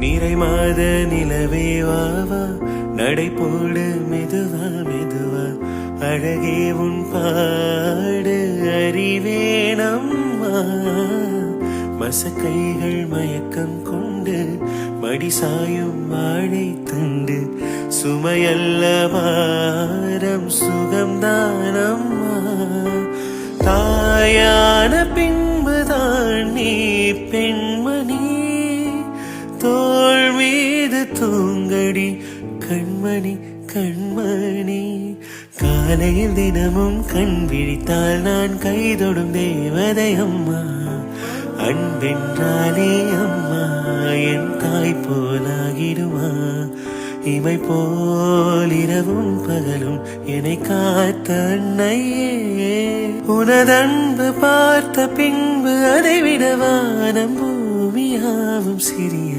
நிறை மாத நிலவே வாவா, நடை போடு மெதுவா மெதுவா, அழகே உன் பாடு அறிவேனம்மா. மசக்கைகள் மயக்கம் கொண்டு மடி சாயும் வாழை தண்டு, சுமையல்ல பாரம் சுகம்தானம்மா. தாயான பின்புதான் நீ பெண்மணி, தோள் மீது தூங்கடி கண்மணி கண்மணி. காலையில் தினமும் கண் விழித்தால் நான் கைதொடும் தேவதை அம்மா. அன்பென்றாலே அம்மா என் தாய் போலாகிடுமா. இமை போல் இரவும் பகலும் என்னை காத்த அன்னையே. உனதன்பு பார்த்த பின்பு அதை விட வானம் பூமியாவும் சிறிய